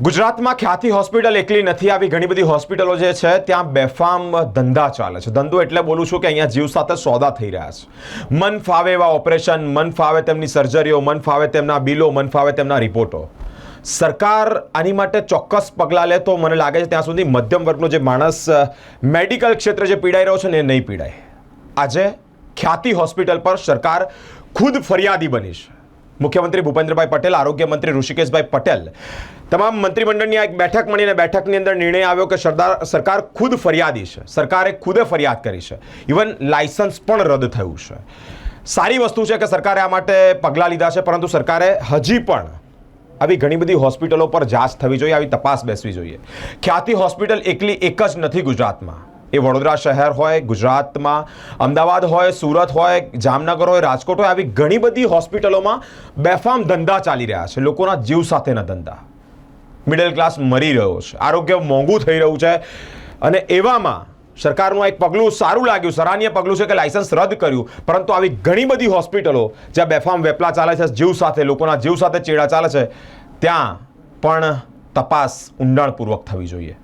ગુજરાતમાં ખ્યાતિ હોસ્પિટલ એકલી નથી આવી, ઘણી બધી હોસ્પિટલો જે છે ત્યાં બેફામ ધંધા ચાલે છે. ધંધો એટલે બોલું છું કે અહીંયા જીવ સાથે સોદા થઈ રહ્યા છે. મન ફાવે એવા ઓપરેશન, મન ફાવે તેમની સર્જરીઓ, મન ફાવે તેમના બિલો, મન ફાવે તેમના રિપોર્ટો. સરકાર આની માટે ચોક્કસ પગલાં લે તો મને લાગે છે ત્યાં સુધી મધ્યમ વર્ગનો જે માણસ મેડિકલ ક્ષેત્રે જે પીડાઈ રહ્યો છે ને એ નહીં પીડાય. આજે ખ્યાતિ હોસ્પિટલ પર સરકાર ખુદ ફરિયાદી બની છે. મુખ્યમંત્રી ભૂપેન્દ્રભાઈ પટેલ, આરોગ્ય મંત્રી ઋષિકેશભાઈ પટેલ, તમામ મંત્રીમંડળની આ એક બેઠક મળીને બેઠકની અંદર નિર્ણય આવ્યો કે સરકાર ખુદ ફરિયાદી છે. સરકારે ખુદે ફરિયાદ કરી છે. ઇવન લાયસન્સ પણ રદ થયું છે. સારી વસ્તુ છે કે સરકારે આ માટે પગલાં લીધા છે, પરંતુ સરકારે હજી પણ આવી ઘણી બધી હોસ્પિટલો પર જાંચ થવી જોઈએ, આવી તપાસ બેસવી જોઈએ. ખ્યાતિ હોસ્પિટલ એકલી એક જ નથી ગુજરાતમાં. એ વડોદરા શહેર હોય, ગુજરાતમાં અમદાવાદ હોય, સુરત હોય, જામનગર હોય, રાજકોટ હોય, આવી ઘણી બધી હોસ્પિટલોમાં બેફામ ધંધા ચાલી રહ્યા છે. લોકોના જીવ સાથેના ધંધા. મિડલ ક્લાસ મરી રહ્યો છે, આરોગ્ય મોંઘું થઈ રહ્યું છે, અને એવામાં સરકારનું એક પગલું સારું લાગ્યું, સરાહનીય પગલું છે કે લાયસન્સ રદ કર્યું. પરંતુ આવી ઘણી બધી હોસ્પિટલો જ્યાં બેફામ વેપલા ચાલે છે, જીવ સાથે, લોકોના જીવ સાથે ચેડા ચાલે છે, ત્યાં પણ તપાસ ઊંડાણપૂર્વક થવી જોઈએ.